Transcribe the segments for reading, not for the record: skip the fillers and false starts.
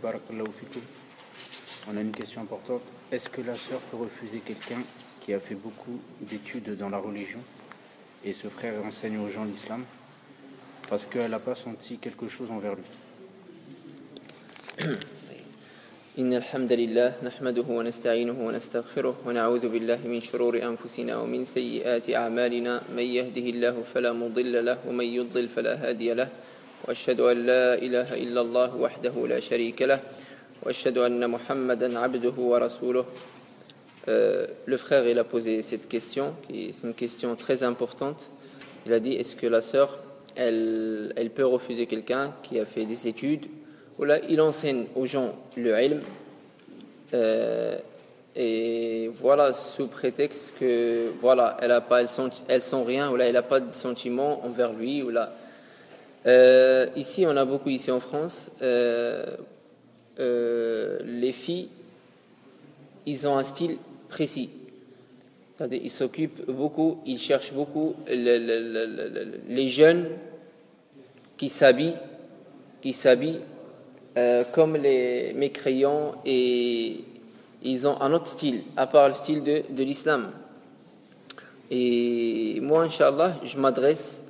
Barakallahu fikum. On a une question importante. Est-ce que la sœur peut refuser quelqu'un qui a fait beaucoup d'études dans la religion et ce frère enseigne aux gens l'islam parce qu'elle n'a pas senti quelque chose envers lui? إن الحمد لله نحمده ونستعينه ونستغفره ونعوذ بالله من شرور أنفسنا ومن سيئات أعمالنا من يهده الله فلا مضل له ومن يضلل فلا هادي له وأشهد أن لا إله إلا الله وحده لا شريك له وأشهد أن محمدا عبده ورسوله. Le frère il a posé cette question qui est une question très importante. Il a dit est-ce que la sœur elle peut refuser quelqu'un qui a fait des études où là, il enseigne aux gens le ilm et voilà sous prétexte que voilà elle sent rien ou là elle n'a pas de sentiment envers lui ou là ici on a beaucoup ici en France les filles ils ont un style précis, c'est-à-dire ils s'occupent beaucoup, ils cherchent beaucoup les jeunes qui s'habillent comme les mécréants et ils ont un autre style à part le style de l'islam. Et moi Inch'Allah je m'adresse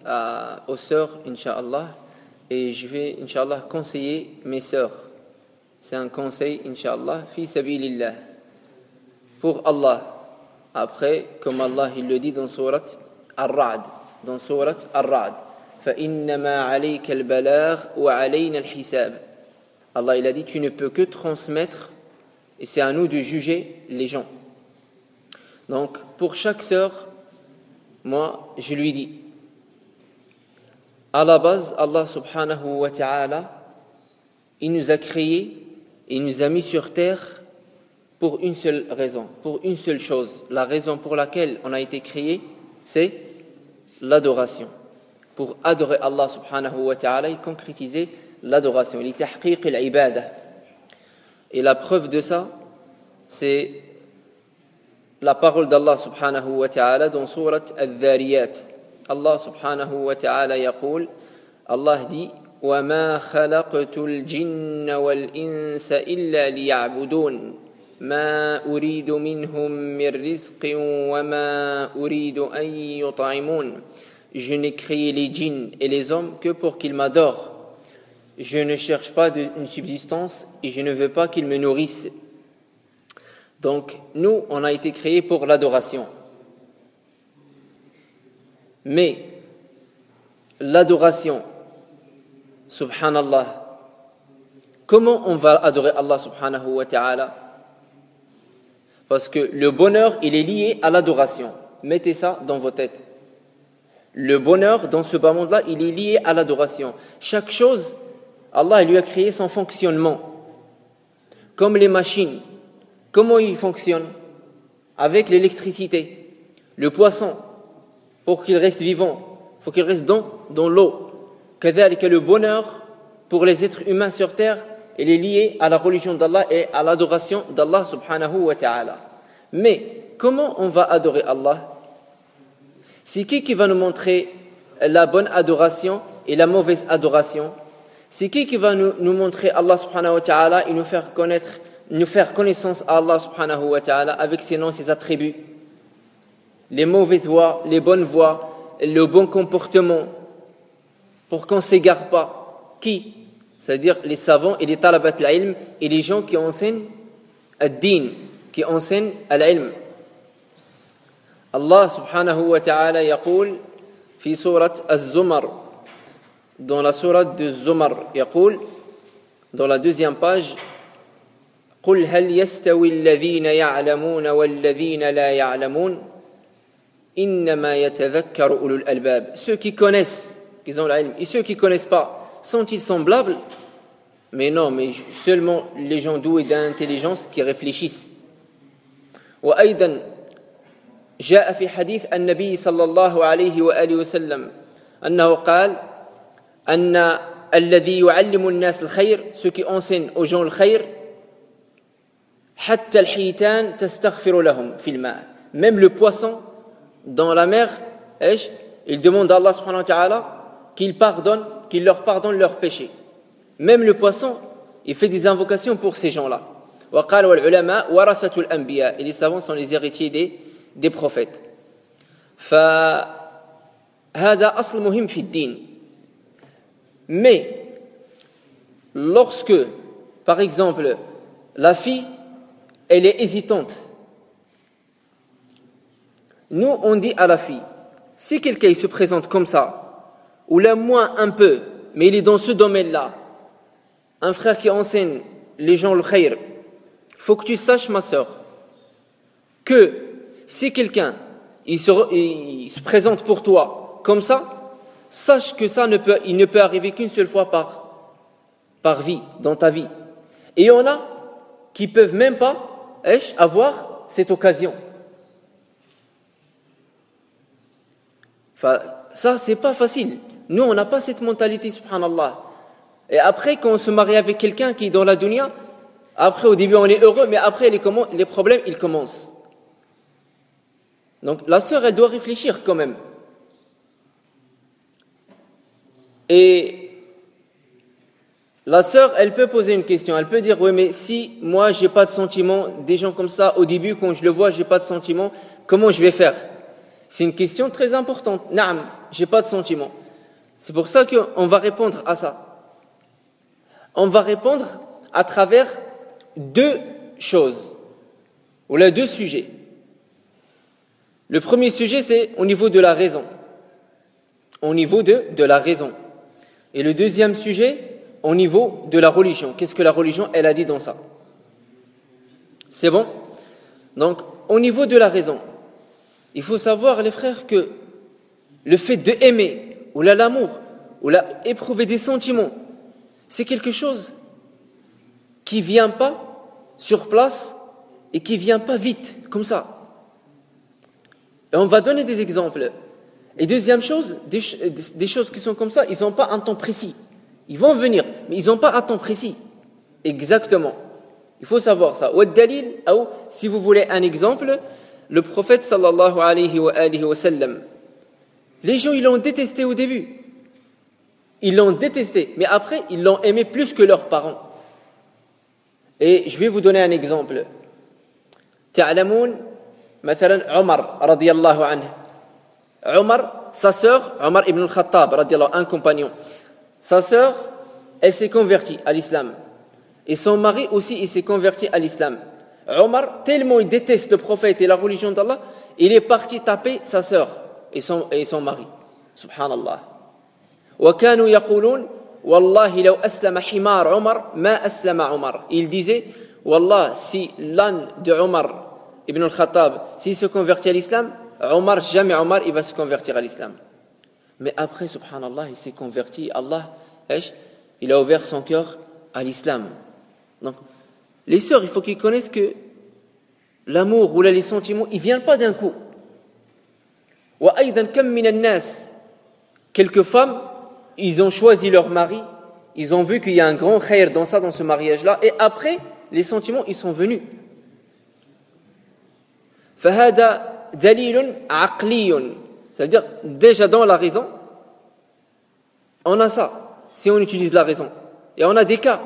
aux sœurs Inch'Allah et je vais Inch'Allah conseiller mes sœurs. C'est un conseil Inch'Allah fi sabilillah pour Allah. Après comme Allah il le dit dans sourate Ar-Ra'd فإنما عليك البلاغ وعلينا الحساب. Allah il a dit tu ne peux que transmettre et c'est à nous de juger les gens. Donc pour chaque sœur moi je lui dis à la base Allah subhanahu wa ta'ala il nous a créés et il nous a mis sur terre pour une seule raison, pour une seule chose. La raison pour laquelle on a été créé c'est l'adoration, pour adorer Allah subhanahu wa ta'ala et concrétiser l'adoration, لتحقيق العبادة. Et la preuve de ça, c'est la parole d'Allah subhanahu wa ta'ala dans sourate Al-Dhariyat. Allah subhanahu wa ta'ala يقول, Allah dit وَمَا خَلَقْتُ الْجِنَّ وَالْإِنسَ إِلَّا لِيَعْبُدُونَ مَا أُرِيدُ مِنْهُمْ مِنْ رِزْقٍ وَمَا أُرِيدُ أَنْ يُطْعِمُونَ. Je n'ai créé les djinns et les hommes que pour qu'ils m'adorent. Je ne cherche pas une subsistance et je ne veux pas qu'ils me nourrissent. Donc, nous, on a été créés pour l'adoration. Mais, l'adoration, subhanallah, comment on va adorer Allah subhanahu wa ta'ala? Parce que le bonheur, il est lié à l'adoration. Mettez ça dans vos têtes. Le bonheur dans ce bas monde-là, il est lié à l'adoration. Chaque chose, Allah il lui a créé son fonctionnement. Comme les machines, comment ils fonctionnent? Avec l'électricité. Le poisson, pour qu'il reste vivant, il faut qu'il reste dans l'eau. Que le bonheur pour les êtres humains sur terre, il est lié à la religion d'Allah et à l'adoration d'Allah subhanahu wa ta'ala. Mais comment on va adorer Allah? C'est qui va nous montrer la bonne adoration et la mauvaise adoration? C'est qui va nous montrer Allah subhanahu wa ta'ala et nous faire connaissance à Allah subhanahu wa ta'ala avec ses noms, ses attributs? Les mauvaises voies, les bonnes voies, le bon comportement, pour qu'on ne s'égare pas. Qui? C'est-à-dire les savants et les talabat al-ilm et les gens qui enseignent ad-din, qui enseignent al-ilm. Allah subhanahu wa ta'ala يقول في سورة الزمر, dans la sourate de Zumar, يقول dans la deuxième page, قل هل يستوي الذين يعلمون والذين لا يعلمون إنما يتذكر أولو الألباب. Ceux qui connaissent, qui ont l'ilm, et ceux qui ne connaissent pas, sont-ils semblables? Mais non, mais seulement les gens doués d'intelligence qui réfléchissent. وأيضا جاء في حديث النبي صلى الله عليه وآله وسلم أنه قال أن الذي يعلم الناس الخير, ceux qui enseignent aux gens le khayr, حتى الحيتان تستغفر لهم في الماء. Même le poisson dans la mer, il demande à Allah subhanahu wa ta'ala qu'il leur pardonne leurs péchés. Même le poisson, il fait des invocations pour ces gens-là. وقال والعلماء ورثة الأنبياء. Et les savants sont les héritiers des prophètes. فهذا أصل مهم في الدين. Mais lorsque, par exemple, la fille, elle est hésitante, nous on dit à la fille, si quelqu'un il se présente comme ça, ou l'aime moins un peu, mais il est dans ce domaine-là, un frère qui enseigne les gens le khayr, il faut que tu saches, ma sœur, que si quelqu'un il se présente pour toi comme ça, sache que il ne peut arriver qu'une seule fois par vie, dans ta vie. Et il y en a qui ne peuvent même pas avoir cette occasion. Enfin, ça, c'est pas facile. Nous, on n'a pas cette mentalité, subhanallah. Et après, quand on se marie avec quelqu'un qui est dans la dunya, après, au début, on est heureux, mais après, les problèmes, ils commencent. Donc, la sœur, elle doit réfléchir quand même. Et la sœur, elle peut poser une question. Elle peut dire, oui, mais si moi, j'ai pas de sentiments, des gens comme ça, au début, quand je le vois, j'ai pas de sentiments, comment je vais faire? C'est une question très importante. Naam, j'ai pas de sentiments. C'est pour ça qu'on va répondre à ça. On va répondre à travers deux choses, ou là, deux sujets. Le premier sujet, c'est au niveau de la raison. Au niveau de la raison. Et le deuxième sujet, au niveau de la religion. Qu'est-ce que la religion, elle a dit dans ça? C'est bon? Donc, au niveau de la raison, il faut savoir, les frères, que le fait d'aimer, ou l'amour, ou éprouver des sentiments, c'est quelque chose qui ne vient pas sur place et qui ne vient pas vite, comme ça. Et on va donner des exemples. Et deuxième chose, des choses qui sont comme ça, ils n'ont pas un temps précis. Ils vont venir, mais ils n'ont pas un temps précis. Exactement. Il faut savoir ça. Ou dalil, ou si vous voulez un exemple, le prophète sallallahu alayhi wa sallam, les gens ils l'ont détesté au début. Ils l'ont détesté, mais après ils l'ont aimé plus que leurs parents. Et je vais vous donner un exemple. Ta'lamoun, مثلا Omar radiyallahu anhu. Omar, sa sœur, Omar ibn al-Khattab radiyallahu, un compagnon. Sa sœur, elle s'est convertie à l'islam. Et son mari aussi, il s'est converti à l'islam. Omar, tellement il déteste le prophète et la religion d'Allah, il est parti taper sa sœur et son mari. Subhanallah. وكانوا يقولون والله لو أسلم حمار عمر ما أسلم عمر. Il disait, wallah, si l'âne de Omar ibn al-Khattab, s'il se convertit à l'islam, jamais Omar, il va se convertir à l'islam. Mais après, subhanallah, il s'est converti, Allah, il a ouvert son cœur à l'islam. Donc, les sœurs, il faut qu'ils connaissent que l'amour ou les sentiments, ils ne viennent pas d'un coup. وأيضا كم من الناس, quelques femmes, ils ont choisi leur mari, ils ont vu qu'il y a un grand khayr dans ce mariage-là, et après, les sentiments, ils sont venus. فهذا دليل عقلي, ça veut dire, déjà dans la raison, on a ça, si on utilise la raison. Et on a des cas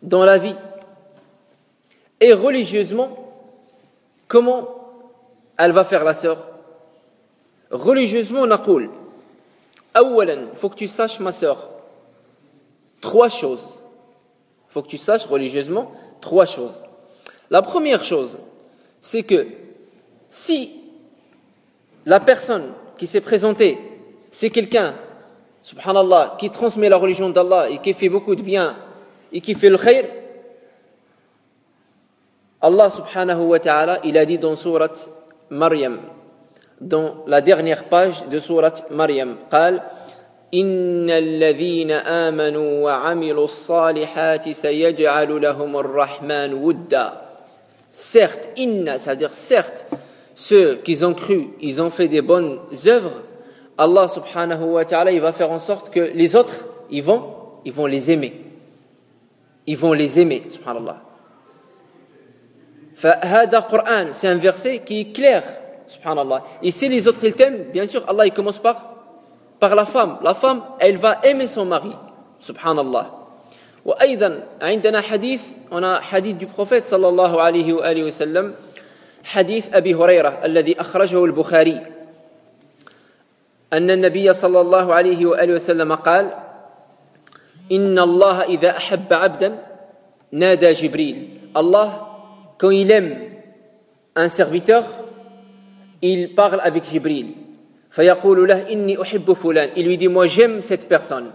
dans la vie. Et religieusement, comment elle va faire la sœur? Religieusement, on نقول أولا, il faut que tu saches, ma sœur, trois choses. Il faut que tu saches religieusement trois choses. La première chose, c'est que si la personne qui s'est présentée, c'est quelqu'un, subhanallah, qui transmet la religion d'Allah et qui fait beaucoup de bien et qui fait le khayr, Allah subhanahu wa ta'ala, il a dit dans sourate Maryam, dans la dernière page de sourate Maryam, قال إن الذين آمنوا وعملوا الصالحات سيجعل لهم الرحمن ودا. Certes, inna, c'est-à-dire certes, ceux qui ont cru, ils ont fait des bonnes œuvres, Allah subhanahu wa ta'ala, il va faire en sorte que les autres, ils vont les aimer. Ils vont les aimer, subhanallah. فهذا Qur'an, c'est un verset qui est clair, subhanallah. Et si les autres ils t'aiment, bien sûr, Allah il commence par la femme. La femme, elle va aimer son mari, subhanallah. وأيضا عندنا حديث هنا حديث du prophète صلى الله عليه وآله وسلم حديث أبي هريرة الذي أخرجه البخاري أن النبي صلى الله عليه وآله وسلم قال إن الله إذا أحب عبدا نادى جبريل. Allah, quand il aime un serviteur, il parle avec Jibril. فيقول له إني أحب فلان. Il lui dit moi j'aime cette personne.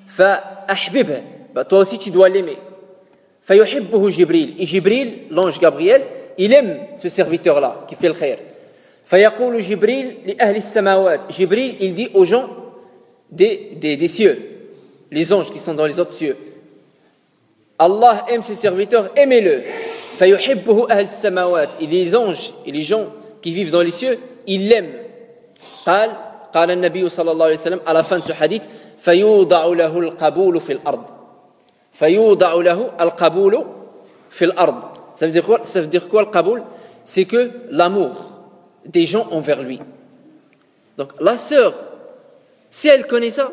فأحببه. Toi aussi tu dois l'aimer. فيحبه جبريل. Et Jibril, l'ange Gabriel, il aime ce serviteur-là qui fait le khair. فيقول جبريل لأهل السماوات. Jibril, il dit aux gens des cieux, les anges qui sont dans les autres cieux. Allah aime ce serviteur, aimez-le. فيحبه أهل السماوات. Et les anges et les gens qui vivent dans les cieux, ils l'aiment. قال النبي صلى الله عليه وسلم à la fin de ce hadith فيوضع له القبول في الأرض. فيوضع له القبول في الأرض. Ça veut dire quoi le qaboul? C'est que l'amour des gens envers lui. Donc la sœur, si elle connaît ça,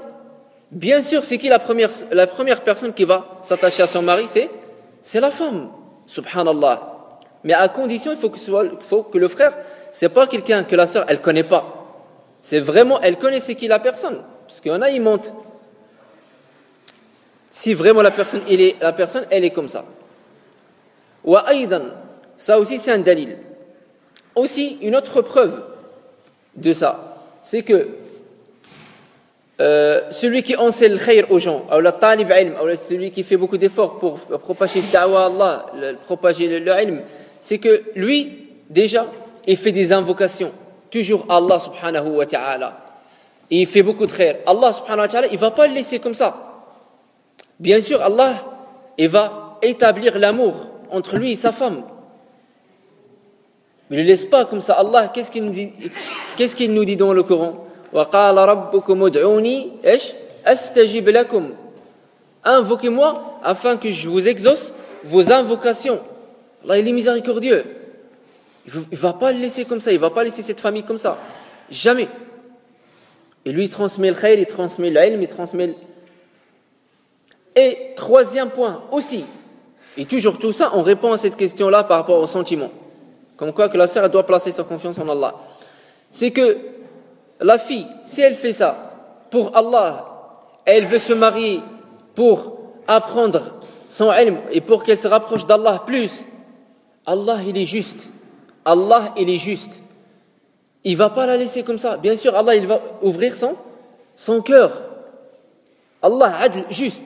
bien sûr, c'est qui la première personne qui va s'attacher à son mari? C'est la femme, subhanallah. Mais à condition, il faut que le frère, c'est pas quelqu'un que la sœur, elle connaît pas. C'est vraiment, elle connaît c'est qui la personne. Parce qu'il y en a, ils montent. Si vraiment la personne, elle est comme ça. Wa aydan, ça aussi c'est un dalil. Aussi, une autre preuve de ça, c'est que celui qui enseigne le khayr aux gens, ou le talib ilm, ou celui qui fait beaucoup d'efforts pour propager le da'wa à Allah, propager le ilm, c'est que lui, déjà, il fait des invocations, toujours à Allah subhanahu wa ta'ala. Et il fait beaucoup de khayr. Allah subhanahu wa ta'ala, il ne va pas le laisser comme ça. Bien sûr, Allah, il va établir l'amour entre lui et sa femme. Mais ne le laisse pas comme ça. Allah, qu'est-ce qu'il nous dit dans le Coran? وَقَالَ رَبُّكُمُ ادْعُونِي أَسْتَجِبْ لَكُمْ. Invoquez-moi afin que je vous exauce vos invocations. Allah, il est miséricordieux. Il ne va pas le laisser comme ça. Il ne va pas laisser cette famille comme ça. Jamais. Et lui, il transmet le khayr, il transmet l'ilm, il transmet... Et troisième point aussi, et toujours tout ça, on répond à cette question-là par rapport au sentiment. Comme quoi que la sœur doit placer sa confiance en Allah. C'est que la fille, si elle fait ça pour Allah, elle veut se marier pour apprendre son ilm et pour qu'elle se rapproche d'Allah plus, Allah il est juste. Allah il est juste. Il ne va pas la laisser comme ça. Bien sûr, Allah il va ouvrir son cœur. Allah adl, juste.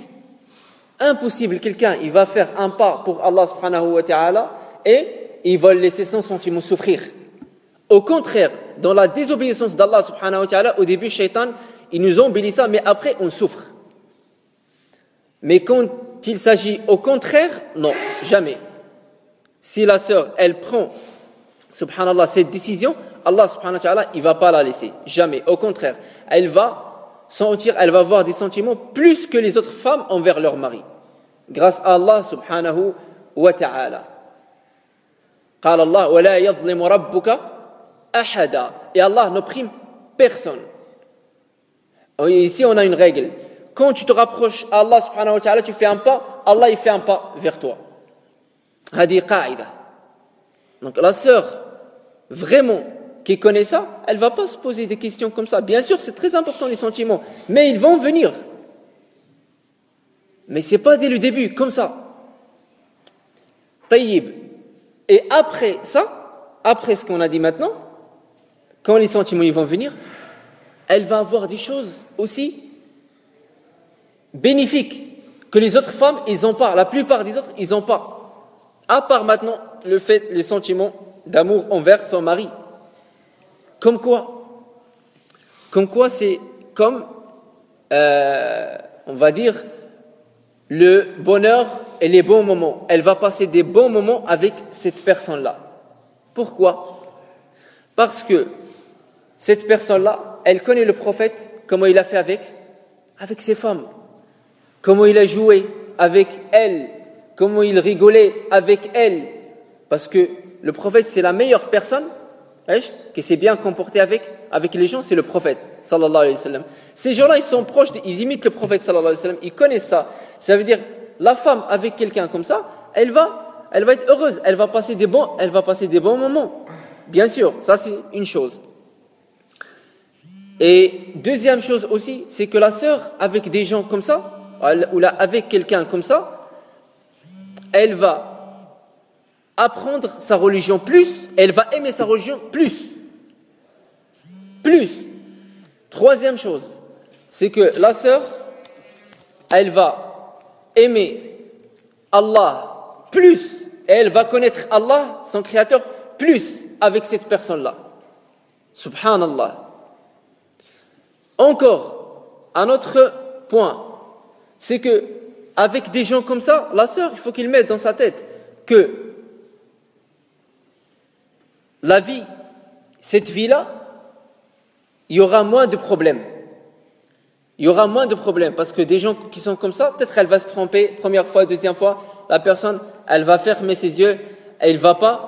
Impossible, quelqu'un il va faire un pas pour Allah subhanahu wa ta'ala et il va le laisser sans sentiment souffrir. Au contraire, dans la désobéissance d'Allah subhanahu wa ta'ala, au début, Shaitan, il nous embellit ça, mais après, on souffre. Mais quand il s'agit au contraire, non, jamais. Si la sœur, elle prend, subhanallah, cette décision, Allah subhanahu wa ta'ala, il ne va pas la laisser. Jamais. Au contraire, elle va sentir, elle va avoir des sentiments plus que les autres femmes envers leur mari. Grâce à Allah subhanahu wa ta'ala. قال الله ولا يظلم ربك أحدا. Et Allah n'opprime personne. Et ici on a une règle. Quand tu te rapproches à Allah subhanahu wa ta'ala, tu fais un pas, Allah il fait un pas vers toi. هذه قاعدة. Donc la sœur vraiment qui connaît ça, elle va pas se poser des questions comme ça. Bien sûr, c'est très important les sentiments, mais ils vont venir. Mais c'est pas dès le début comme ça. طيب. Et après ça, après ce qu'on a dit maintenant, quand les sentiments ils vont venir, elle va avoir des choses aussi bénéfiques que les autres femmes, ils n'ont pas. La plupart des autres, ils n'ont pas. À part maintenant le fait, les sentiments d'amour envers son mari. Comme quoi c'est comme, on va dire, le bonheur et les bons moments. Elle va passer des bons moments avec cette personne-là. Pourquoi? Parce que cette personne-là, elle connaît le prophète, comment il a fait avec ses femmes, comment il a joué avec elle, comment il rigolait avec elle. Parce que le prophète, c'est la meilleure personne qui s'est bien comporté avec les gens, c'est le prophète sallallahu alayhi wa sallam. Ces gens-là, ils sont proches, ils imitent le prophète sallallahu alayhi wa sallam, ils connaissent ça. Ça veut dire, la femme avec quelqu'un comme ça, elle va être heureuse, elle va passer des bons moments. Bien sûr, ça c'est une chose. Et deuxième chose aussi, c'est que la sœur avec des gens comme ça, ou là avec quelqu'un comme ça, elle va apprendre sa religion plus, elle va aimer sa religion plus. Troisième chose, c'est que la sœur, elle va aimer Allah plus, et elle va connaître Allah, son créateur, plus avec cette personne-là. Subhanallah. Encore, un autre point, c'est que avec des gens comme ça, la sœur, il faut qu'il mette dans sa tête que la vie, cette vie-là, il y aura moins de problèmes. Il y aura moins de problèmes parce que des gens qui sont comme ça, peut-être elle va se tromper, première fois, deuxième fois, la personne, elle va fermer ses yeux, elle va pas,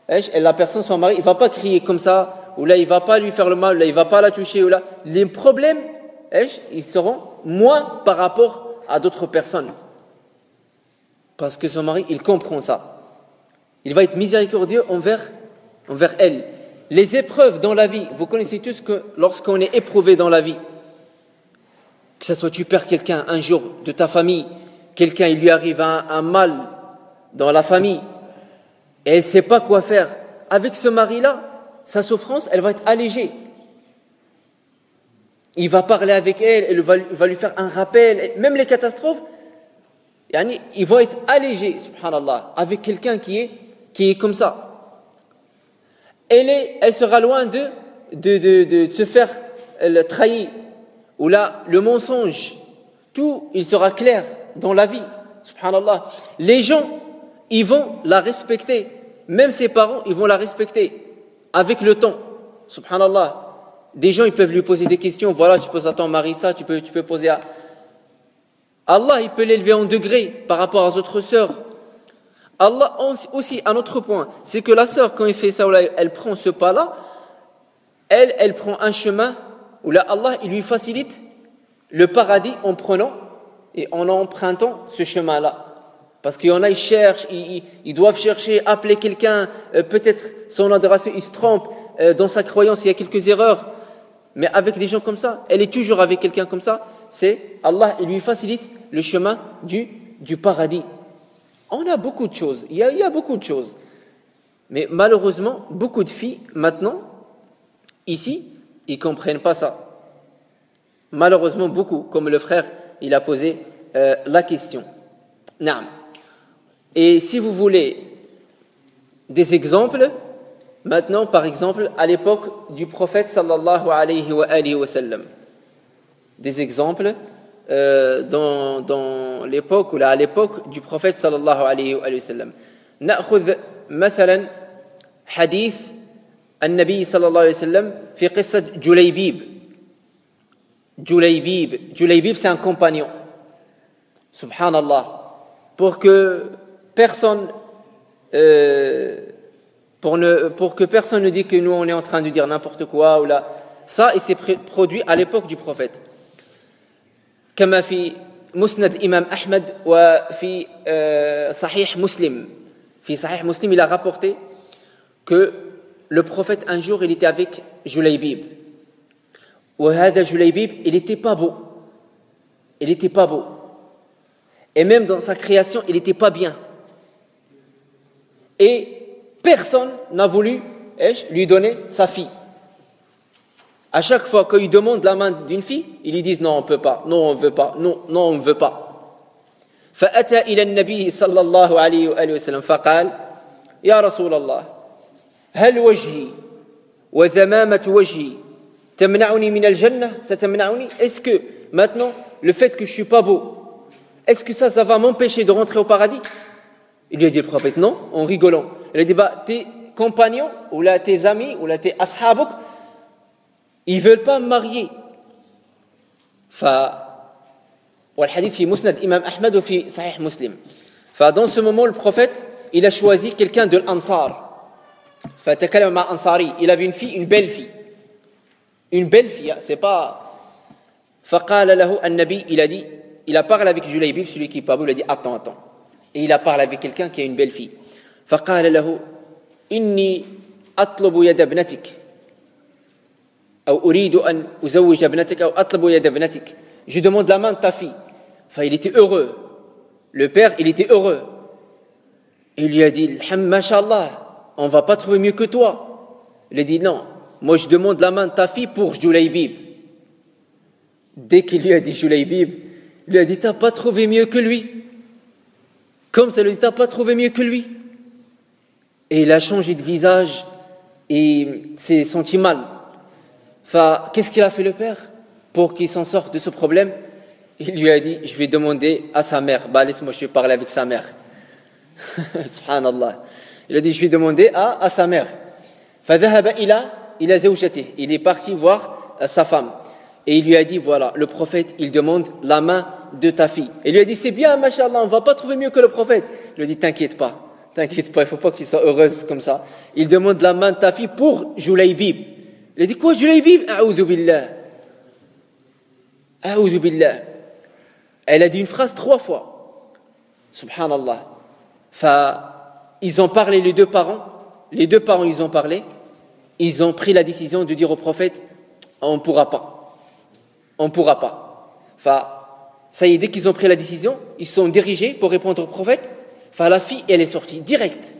la personne, son mari, il va pas crier comme ça, ou là, il va pas lui faire le mal, ou là, il va pas la toucher, ou là, les problèmes, ils seront moins par rapport à d'autres personnes. Parce que son mari, il comprend ça. Il va être miséricordieux envers elle. Les épreuves dans la vie, vous connaissez tous que lorsqu'on est éprouvé dans la vie, que ce soit tu perds quelqu'un un jour de ta famille, quelqu'un il lui arrive un mal dans la famille, et elle ne sait pas quoi faire. Avec ce mari-là, sa souffrance, elle va être allégée. Il va parler avec elle, il va lui faire un rappel, même les catastrophes, ils vont être allégés, subhanallah, avec quelqu'un qui est comme ça. Elle sera loin de se faire trahir, ou là, le mensonge, tout, il sera clair dans la vie, subhanallah. Les gens, ils vont la respecter, même ses parents, ils vont la respecter, avec le temps, subhanallah. Des gens, ils peuvent lui poser des questions, voilà, tu poses à ton mari ça, tu peux poser à... Allah, il peut l'élever en degré par rapport aux autres sœurs. Allah aussi, un autre point, c'est que la sœur, quand elle fait ça, elle prend ce pas-là, elle prend un chemin où là, Allah, il lui facilite le paradis en prenant et en empruntant ce chemin-là. Parce qu'il y en a, ils cherchent, ils doivent chercher, appeler quelqu'un, peut-être son adoration, il se trompe, dans sa croyance, il y a quelques erreurs. Mais avec des gens comme ça, elle est toujours avec quelqu'un comme ça, c'est Allah, il lui facilite le chemin du paradis. On a beaucoup de choses, il y a beaucoup de choses. Mais malheureusement, beaucoup de filles, maintenant, ici, ils ne comprennent pas ça. Malheureusement, beaucoup, comme le frère, il a posé la question. Naam. Et si vous voulez des exemples, maintenant, par exemple, à l'époque du prophète sallallahu alayhi wa sallam, des exemples dans l'époque, ou là, à l'époque du prophète sallallahu alayhi wa sallam. نأخذ مثلا حديث النبي صلى الله عليه وسلم في قصة جليبيب c'est un compagnon, subhanallah, pour que personne ne dise que nous on est en train de dire n'importe quoi ou là, ça il s'est produit à l'époque du prophète. كما في مسند إمام أحمد وفي صحيح مسلم. في صحيح مسلم il a rapporté que le prophète un jour il était avec Julaybib. وهذا Julaybib il était pas beau. Et même dans sa création il était pas bien. Et personne n'a voulu lui donner sa fille. À chaque fois qu'il demande la main d'une fille, ils lui disent non, on peut pas, non, on veut pas, non, on veut pas. فأتى إلى النبي صلى الله عليه وآله وسلم فقال يا رسول الله هل وجهي وذمامة وجهي تمنعني من الجنة ستمنعني. Est-ce que maintenant le fait que je suis pas beau, est-ce que ça va m'empêcher de rentrer au paradis? Il lui a dit le prophète non, en rigolant. Il a dit tes compagnons ou là tes amis ou là tes ashabouk, ils veulent pas me marier. والحديث في مسند إمام أحمد وفي صحيح مسلم. Dans ce moment, le prophète, il a choisi quelqu'un de l'Ansar. فتكلم مع أنصاري. Il avait une fille, une belle fille, c'est pas. فقال له النبي, il a dit il a parlé avec Julaybib, celui qui est pas beau, il a dit attends. Et il a parlé avec quelqu'un qui a une belle fille. فقال له إني أطلب يد ابنتك أو أريد أن أزوج ابنتك أو أطلب يد ابنتك. Je demande la main de ta fille. Enfin, il était heureux. Le père, il était heureux. Il lui a dit, Masha'Allah, on ne va pas trouver mieux que toi. Il a dit, non, moi je demande la main de ta fille pour Julaybib. Dès qu'il lui a dit Julaybib, il lui a dit, t'as pas trouvé mieux que lui. Comme ça, il lui a dit, t'as pas trouvé mieux que lui. Et il a changé de visage et s'est senti mal. Enfin, qu'est-ce qu'il a fait le père pour qu'il s'en sorte de ce problème? Il lui a dit, je vais demander à sa mère. Bah, laisse-moi, je vais parler avec sa mère. Subhanallah. Il a dit, je vais demander à sa mère. فذهب إلى زوجته. Il est parti voir sa femme. Et il lui a dit, voilà, le prophète, il demande la main de ta fille. Et il lui a dit, c'est bien, mashallah, on ne va pas trouver mieux que le prophète. Il lui a dit, t'inquiète pas, il ne faut pas que tu sois heureuse comme ça. Il demande la main de ta fille pour Julaybib. Il a dit, quoi, Julaybib? A'udhu billah. A'udhu billah. Elle a dit une phrase 3 fois. Subhanallah. Ils ont parlé, les deux parents, ils ont parlé. Ils ont pris la décision de dire au prophète, on ne pourra pas. Ça y est, dès qu'ils ont pris la décision, ils se sont dirigés pour répondre au prophète. La fille, elle est sortie, direct.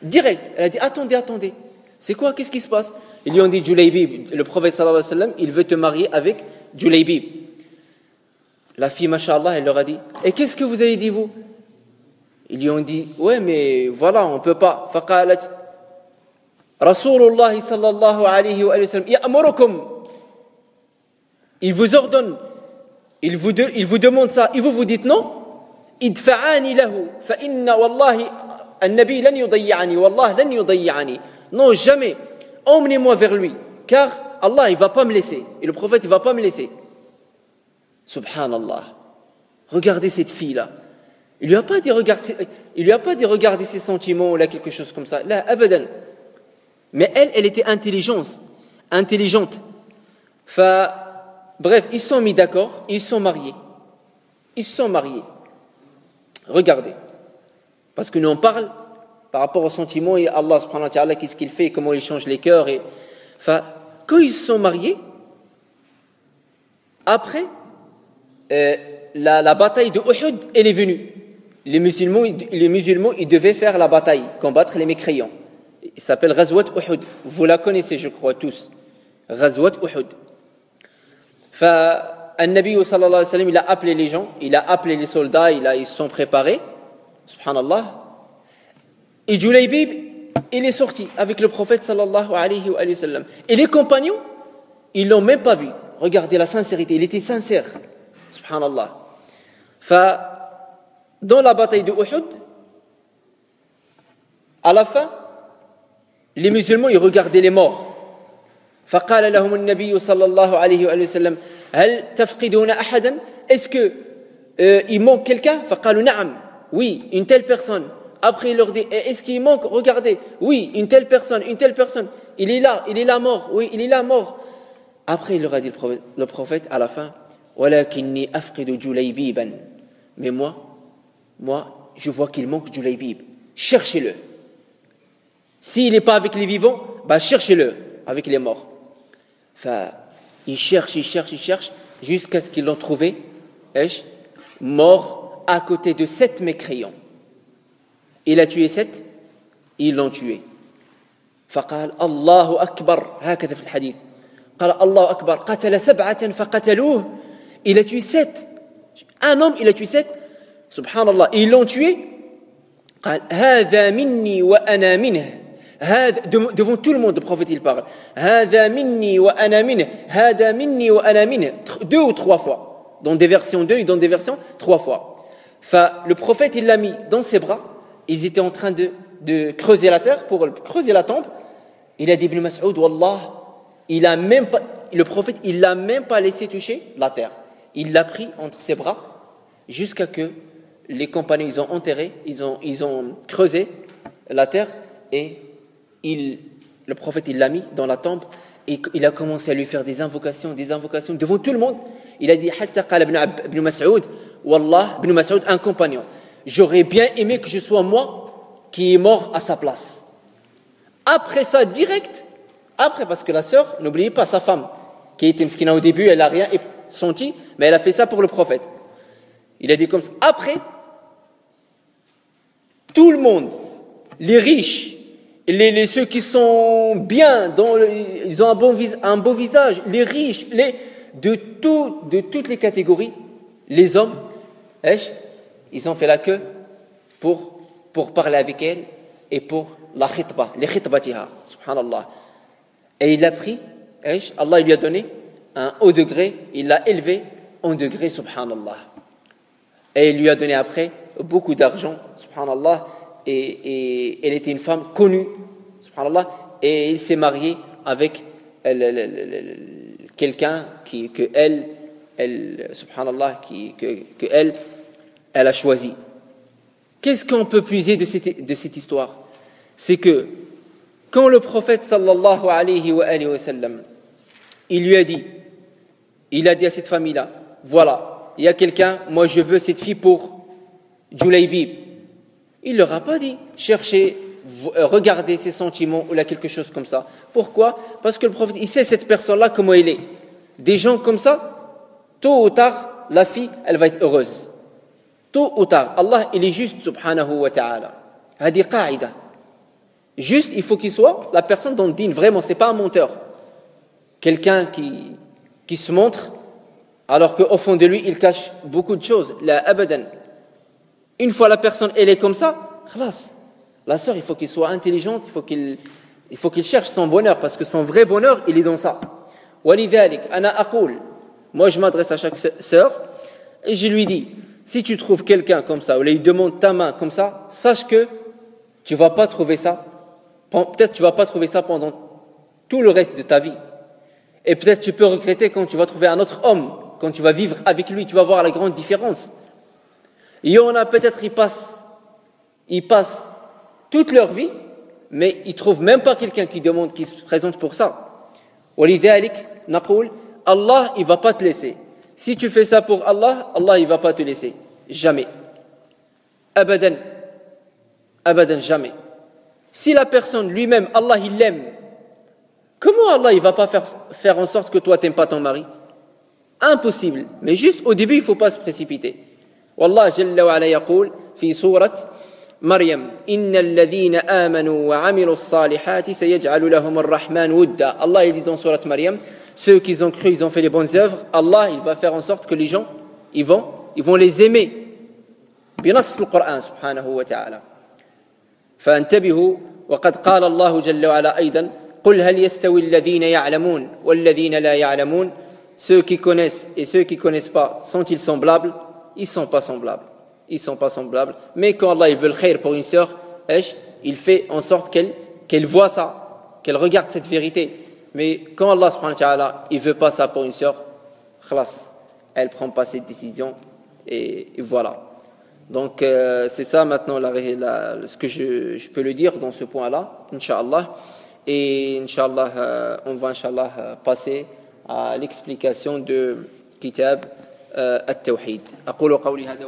Elle a dit, attendez. C'est quoi, qu'est-ce qui se passe? Ils lui ont dit, Julaybib, le prophète sallallahu alayhi wa sallam, il veut te marier avec Julaybib. La fille, mashallah, elle leur a dit, et qu'est-ce que vous avez dit, vous? Ils lui ont dit, ouais, mais voilà, on ne peut pas. Faqalat, Rasulullah sallallahu alayhi wa sallam, ya'murukum. Il vous ordonne, il vous demande ça, et vous dites non? Idfa'ani lahu, fa inna wallahi, an-nabi lan yudayya'ani, wallah lan yudayya'ani. Non, jamais. Emmenez-moi vers lui, car Allah, il ne va pas me laisser. Et le prophète, il ne va pas me laisser. Subhanallah. Regardez cette fille-là. Il lui a pas dit regarder ses sentiments ou là quelque chose comme ça. Là, abadan. Mais elle était intelligente. Bref, ils se sont mis d'accord, ils se sont mariés. Regardez. Parce que nous on parle par rapport aux sentiments et Allah subhanahu wa ta'ala, qu'est-ce qu'il fait, comment il change les cœurs. Quand ils se sont mariés, après, la bataille de Uhud, elle est venue. Les musulmans, ils devaient faire la bataille, combattre les mécréants. Il s'appelle Ghazwat Uhud. Vous la connaissez, je crois, tous. Ghazwat Uhud. Nabi sallallahu alayhi wa sallam, il a appelé les gens, il a appelé les soldats, ils se sont préparés. Subhanallah. Et Julaybib, il est sorti avec le prophète sallallahu alayhi wa sallam. Et les compagnons, ils l'ont même pas vu. Regardez la sincérité, il était sincère. Subhanallah. Dans la bataille de Uhud, à la fin, les musulmans, ils regardaient les morts. فقال لهم النبي صلى الله عليه وآله وسلم هل تفقدون أحدا? Est-ce que il manque quelqu'un? فقالوا نعم. Oui, une telle personne. Après il leur dit, est-ce qu'il manque? Regardez. Oui, une telle personne. Il est là mort. Oui, il est là mort. Après il leur a dit le prophète à la fin, ولكني أفقد جليبيبا. Mais moi, je vois qu'il manque Julaybib. Cherchez-le. S'il n'est pas avec les vivants, cherchez-le avec les morts. Il cherche, jusqu'à ce qu'ils l'ont trouvé, mort à côté de 7 mécréants. Il a tué 7, ils l'ont tué. فقال الله أكبر هكذا في الحديث. قال الله أكبر قتل 7 فقتلوه. Il a tué 7. Un homme, il a tué 7. Subhanallah, ils l'ont tué. قال هذا مني وأنا منه. Devant tout le monde, le prophète il parle. هذا مني وأنا منه. هذا مني وأنا منه. 2 ou 3 fois. Dans des versions 2 et dans des versions 3 fois. Le prophète il l'a mis dans ses bras. Ils étaient en train de creuser la terre pour creuser la tombe. Il a dit Ibn Mas'ud, Wallah, le prophète il l'a même pas laissé toucher la terre. Il l'a pris entre ses bras jusqu'à que les compagnons ils ont enterré, ils ont creusé la terre et le prophète il l'a mis dans la tombe Et il a commencé à lui faire des invocations devant tout le monde. Il a dit Hatta qala ibn Mas'ud, Wallah, ibn Mas'ud, un compagnon. J'aurais bien aimé que je sois moi qui est mort à sa place. Après ça, direct, parce que la sœur, n'oubliez pas sa femme, qui était mskina au début, elle n'a rien senti, mais elle a fait ça pour le prophète. Il a dit comme ça. Après, tout le monde, les riches, ceux qui sont bien, ils ont un beau visage, les riches, de toutes les catégories, les hommes, ils ont fait la queue pour parler avec elle et pour la khitba, les khitbatiha, subhanallah. Et il a pris, Allah lui a donné un haut degré, il l'a élevé en degré, subhanallah. Et il lui a donné après beaucoup d'argent, subhanallah. Et elle était une femme connue, subhanallah, et il s'est marié avec quelqu'un que elle a choisi. Qu'est-ce qu'on peut puiser de cette histoire? C'est que quand le prophète sallallahu alayhi wa sallam, il a dit à cette famille-là, voilà, il y a quelqu'un, moi je veux cette fille pour Julaybib. Il ne leur a pas dit cherchez, regardez ses sentiments ou là quelque chose comme ça. Pourquoi? Parce que le prophète, il sait cette personne-là comment elle est. Des gens comme ça, tôt ou tard, la fille, elle va être heureuse. Tôt ou tard, Allah, il est juste, subhanahu wa ta'ala. Hadi qa'ida. Juste, il faut qu'il soit la personne dont le dîne, vraiment, c'est pas un menteur. Quelqu'un qui se montre, alors qu'au fond de lui, il cache beaucoup de choses. La abadan. Une fois la personne, elle est comme ça, khalas. La sœur, il faut qu'il soit intelligente, il faut qu'il cherche son bonheur, parce que son vrai bonheur, il est dans ça. Walidhalik, ana aqul. Moi, je m'adresse à chaque sœur, et je lui dis, si tu trouves quelqu'un comme ça, ou il demande ta main comme ça, sache que tu vas pas trouver ça. Peut-être tu vas pas trouver ça pendant tout le reste de ta vie. Et peut-être tu peux regretter quand tu vas trouver un autre homme, quand tu vas vivre avec lui, tu vas voir la grande différence. Il y en a peut-être, ils passent toute leur vie, mais ils trouvent même pas quelqu'un qui se présente pour ça. وَلِذَلِكَ نَقُولُ Allah, il va pas te laisser. Si tu fais ça pour Allah, Allah, il va pas te laisser. Jamais. Abadan. Abadan, jamais. Si la personne lui-même, Allah, il l'aime, comment Allah, il va pas faire en sorte que toi, t'aimes pas ton mari? Impossible. Mais juste au début, il faut pas se précipiter. والله جل وعلا يقول في سورة مريم إن الذين آمنوا وعملوا الصالحات سيجعل لهم الرحمن ودا. Allah il dit dans Surat Maryam, ceux qui ont cru, ils ont fait les bonnes œuvres, Allah il va faire en sorte que les gens ils vont les aimer. بنص القرآن سبحانه وتعالى. فانتبهوا وقد قال الله جل وعلا أيضا قل هل يستوي الذين يعلمون والذين لا يعلمون. Ceux qui connaissent et ceux qui connaissent pas sont-ils semblables? Ils sont pas semblables. Ils sont pas semblables. Mais quand Allah il veut le khair pour une sœur, il fait en sorte qu'elle voit ça, qu'elle regarde cette vérité. Mais quand Allah subhanahu wa ta'ala il veut pas ça pour une sœur, khalas, elle prend pas cette décision et voilà. Donc c'est ça maintenant ce que je peux le dire dans ce point-là, Inch'Allah. Et Inch'Allah, on va Inch'Allah passer à l'explication de Kitab التوحيد. أقول قولي هذا